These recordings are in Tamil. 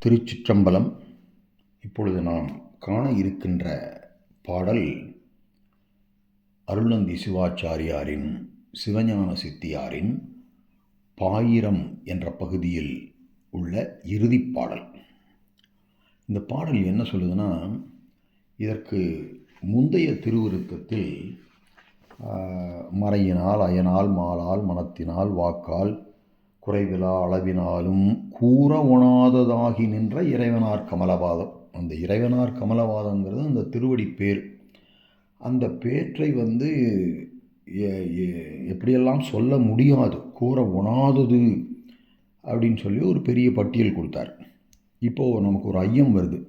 திருச்சிற்றம்பலம். இப்பொழுது நாம் காண இருக்கின்ற பாடல் அருள்நந்தி சிவாச்சாரியாரின் சிவஞான சித்தியாரின் பாயிரம் என்ற பகுதியில் உள்ள இறுதிப் பாடல். இந்த பாடல் என்ன சொல்லுதுன்னா, இதற்கு முந்தைய திருவிருத்தத்தில் மறையினால் அயனால் மாலால் மனத்தினால் வாக்கால் குறைவிலா அளவினாலும் கூற உணாததாகி நின்ற இறைவனார் கமலபாதம். அந்த இறைவனார் கமலபாதங்கிறது அந்த திருவடி பேர். அந்த பேற்றை எப்படியெல்லாம் சொல்ல முடியாது, கூற உணாதது அப்படின்னு சொல்லி ஒரு பெரிய பட்டியல் கொடுத்தார். இப்போது நமக்கு ஒரு ஐயம் வருது.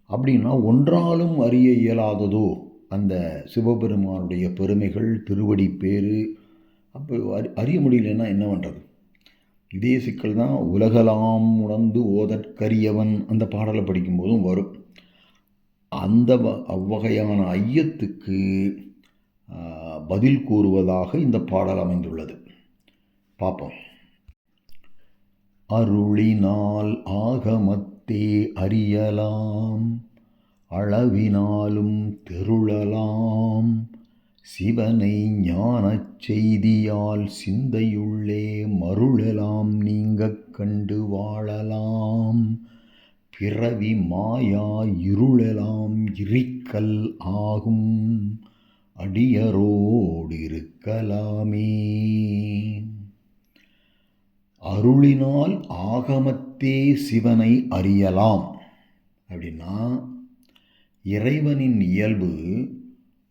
அப்படின்னா ஒன்றாலும் அறிய இயலாததோ அந்த சிவபெருமானுடைய பெருமைகள், திருவடி பேரு. அப்போ அறிய முடியலன்னா என்ன பண்ணுறது? இதே சிக்கல் தான் உலகலாம் உணர்ந்து ஓதற்கரியவன் அந்த பாடலை படிக்கும்போதும் வரும். அந்த அவ்வகையான ஐயத்துக்கு பதில் கூறுவதாக இந்த பாடல் அமைந்துள்ளது. பார்ப்போம். அருளினால் ஆகமத்தே அறியலாம், அளவினாலும் தெருளலாம், சிவனை ஞானச் செய்தியால் சிந்தையுள்ளே மருளலாம் நீங்கக் கண்டு வாழலாம், பிறவி மாயா இருளலாம் இரிக்கல் ஆகும் அடியரோடு இருக்கலாமே. அருளினால் ஆகமத்தே சிவனை அறியலாம் அப்படின்னா, இறைவனின் இயல்பு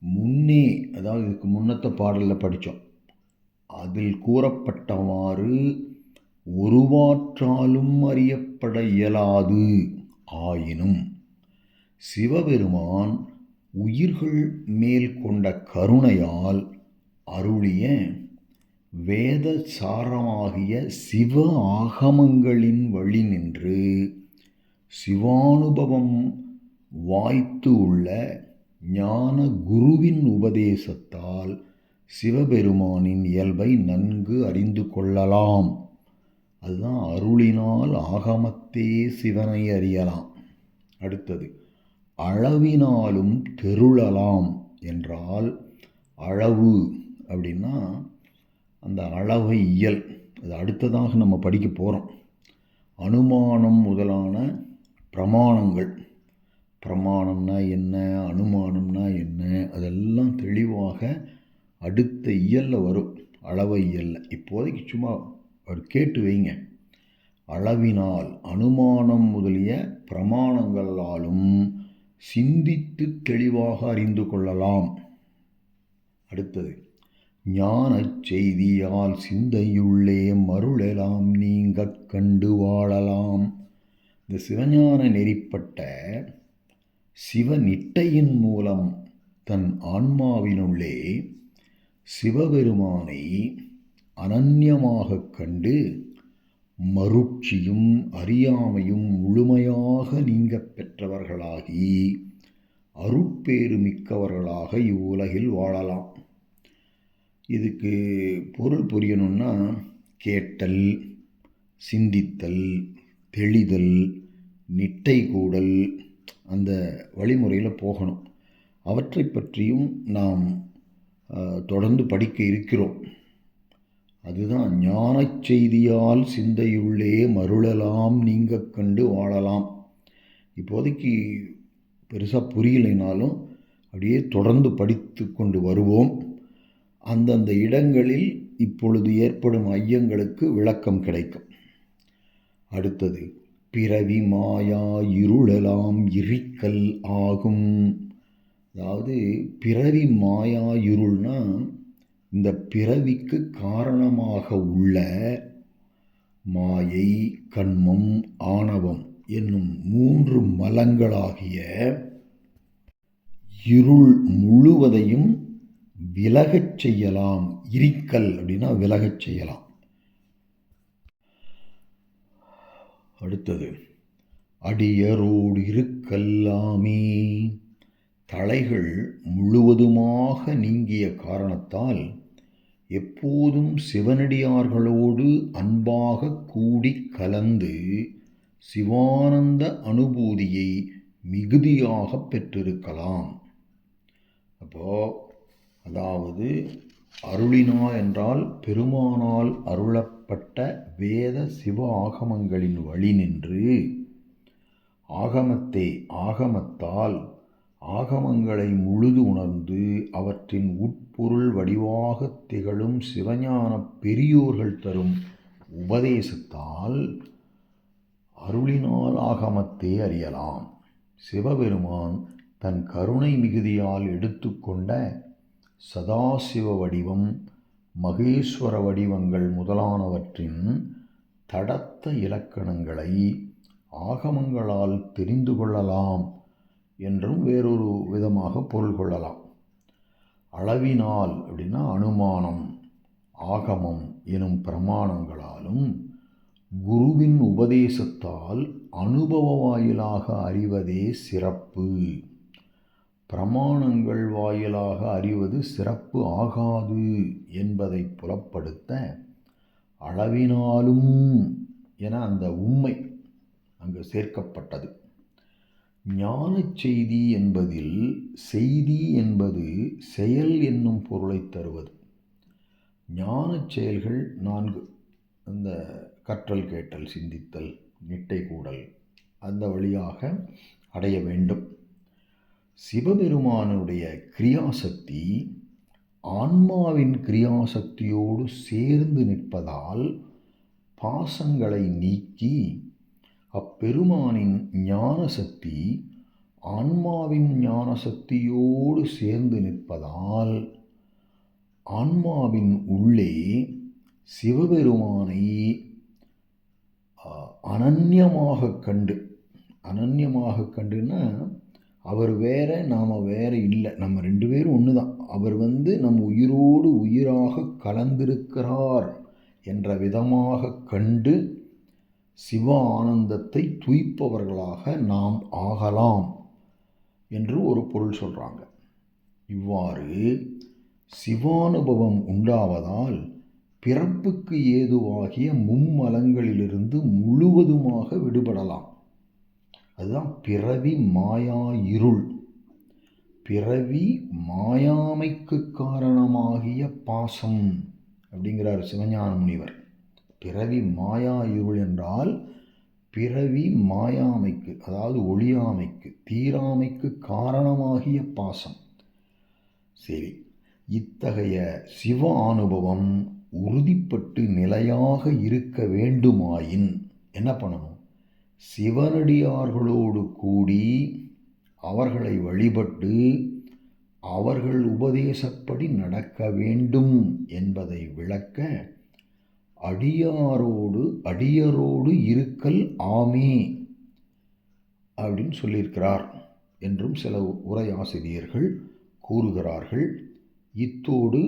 முன்னே, அதாவது இதுக்கு முன்னத்த பாடலில் படித்தோம், அதில் கூறப்பட்டவாறு ஒருவாற்றாலும் அறியப்பட இயலாது. ஆயினும் சிவபெருமான் உயிர்கள் மேல் கொண்ட கருணையால் அருளிய வேத சாரமாகிய சிவ ஆகமங்களின் வழி நின்று சிவானுபவம் வாய்த்து உள்ள ஞான குருவின் உபதேசத்தால் சிவபெருமானின் இயல்பை நன்கு அறிந்து கொள்ளலாம். அதுதான் அருளினால் ஆகமத்தே சிவனை அறியலாம். அடுத்தது, அளவினாலும் தெருளலாம் என்றால், அளவு அப்படின்னா அந்த அளவை இயல், அது அடுத்ததாக நம்ம படிக்க போகிறோம். அனுமானம் முதலான பிரமாணங்கள், பிரமாணம்னா என்ன, அனுமானம்னா என்ன, அதெல்லாம் தெளிவாக அடுத்த இயலில் வரும், அளவை இயலில். இப்போதைக்கு சும்மா அவர் கேட்டு வைங்க. அளவினால் அனுமானம் முதலிய பிரமாணங்களாலும் சிந்தித்து தெளிவாக அறிந்து கொள்ளலாம். அடுத்தது, ஞான செய்தியால் சிந்தையுள்ளே மருளலாம் நீங்கக் கண்டு வாழலாம். இந்த சிவஞான நெறிப்பட்ட சிவநிட்டையின் மூலம் தன் ஆன்மாவினுள்ளே சிவபெருமானை அனன்யமாகக் கண்டு மருட்சியும் அறியாமையும் முழுமையாக நீங்க பெற்றவர்களாகி அருட்பேறு மிக்கவர்களாக இவ்வுலகில் வாழலாம். இதுக்கு பொருள் புரியணும்னா கேட்டல், சிந்தித்தல், தெளிதல், நிட்டை கூடல், அந்த வழிமுறையில் போகணும். அவற்றை பற்றியும் நாம் தொடர்ந்து படிக்க இருக்கிறோம். அதுதான் ஞானச் செய்தியால் சிந்தையுள்ளே மருளலாம் நீங்கக் கண்டு வாழலாம். இப்போதைக்கு பெருசாக புரியலைனாலும் அப்படியே தொடர்ந்து படித்து கொண்டு வருவோம். அந்தந்த இடங்களில் இப்பொழுது ஏற்படும் ஐயங்களுக்கு விளக்கம் கிடைக்கும். அடுத்தது, பிறவி மாயா இருளலாம் இரிக்கல் ஆகும். அதாவது பிறவி மாயா இருள்னா இந்த பிறவிக்கு காரணமாக உள்ள மாயை, கண்மம், ஆணவம் என்னும் 3 மலங்களாகிய இருள் முழுவதையும் விலகச் செய்யலாம். இரிக்கல் அப்படின்னா விலகச் செய்யலாம். அடுத்தது, அடியரோடு இருக்கல்லாமே. தலைகள் முழுவதுமாக நீங்கிய காரணத்தால் எப்போதும் சிவனடியார்களோடு அன்பாக கூடி கலந்து சிவானந்த அனுபூதியை மிகுதியாக பெற்றிருக்கலாம். அதாவது அருளினார் என்றால் பெருமானால் அருளப்பட்ட வேத சிவ ஆகமங்களின் வழி நின்று ஆகமத்தால் ஆகமங்களை முழுது உணர்ந்து அவற்றின் உட்பொருள் வடிவாக திகழும் சிவஞான பெரியோர்கள் தரும் உபதேசத்தால் அருளினால் ஆகமத்தை அறியலாம். சிவபெருமான் தன் கருணை மிகுதியால் எடுத்துக்கொண்ட சதாசிவ வடிவம், மகேஸ்வர வடிவங்கள் முதலானவற்றின் தடத்த இலக்கணங்களை ஆகமங்களால் தெரிந்து கொள்ளலாம் என்றும் வேறொரு விதமாக பொருள் கொள்ளலாம். அளவினால் அப்படின்னா அனுமானம், ஆகமம் எனும் பிரமாணங்களாலும் குருவின் உபதேசத்தால் அனுபவ வாயிலாக அறிவதே சிறப்பு. பிரமாணங்கள் வாயிலாக அறிவது சிறப்பு ஆகாது என்பதை புலப்படுத்த அளவினாலும் என அந்த உண்மை அங்கு சேர்க்கப்பட்டது. ஞான செய்தி என்பதில் செய்தி என்பது செயல் என்னும் பொருளை தருவது. ஞான செயல்கள் 4, அந்த கற்றல், கேட்டல், சிந்தித்தல், நிட்டை கூடல், அந்த வழியாக அடைய வேண்டும். சிவபெருமானுடைய கிரியாசக்தி ஆன்மாவின் கிரியாசக்தியோடு சேர்ந்து நிற்பதால் பாசங்களை நீக்கி அப்பெருமானின் ஞான சக்தி ஆன்மாவின் ஞான சக்தியோடு சேர்ந்து நிற்பதால் ஆன்மாவின் உள்ளே சிவபெருமானை அனன்யமாக கண்டுன்னா அவர் வேற, நாம் வேற இல்லை, நம்ம 2 பேரும் ஒன்று தான். அவர் நம் உயிரோடு உயிராக கலந்திருக்கிறார் என்ற விதமாக கண்டு சிவ ஆனந்தத்தை துய்ப்பவர்களாக நாம் ஆகலாம் என்று ஒரு பொருள் சொல்கிறாங்க. இவ்வாறு சிவானுபவம் உண்டாவதால் பிறப்புக்கு ஏதுவாகிய மும்மலங்களிலிருந்து முழுவதுமாக விடுபடலாம். அதுதான் பிறவி மாயா இருள். பிறவி மாயாமைக்கு காரணமாகிய பாசம் அப்படிங்கிறார் சிவஞான முனிவர். பிறவி மாயா இருள் என்றால் பிறவி மாயாமைக்கு, அதாவது ஒளியாமைக்கு, தீராமைக்கு காரணமாகிய பாசம். சரி, இத்தகைய சிவ அனுபவம் உறுதிப்பட்டு நிலையாக இருக்க வேண்டுமாயின் என்ன பண்ணணும்? சிவனடியார்களோடு கூடி அவர்களை வழிபட்டு அவர்கள் உபதேசப்படி நடக்க வேண்டும் என்பதை விளக்க அடியரோடு இருக்கல் ஆமே அப்படின்னு சொல்லியிருக்கிறார் என்றும் சில உரை ஆசிரியர்கள் கூறுகிறார்கள். இத்தோடு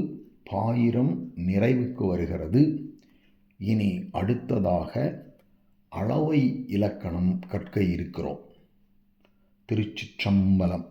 பாயிரம் நிறைவுக்கு வருகிறது. இனி அடுத்ததாக அளவை இலக்கணம் கற்க இருக்கிறோம். திருச்சிற்றம்பலம்.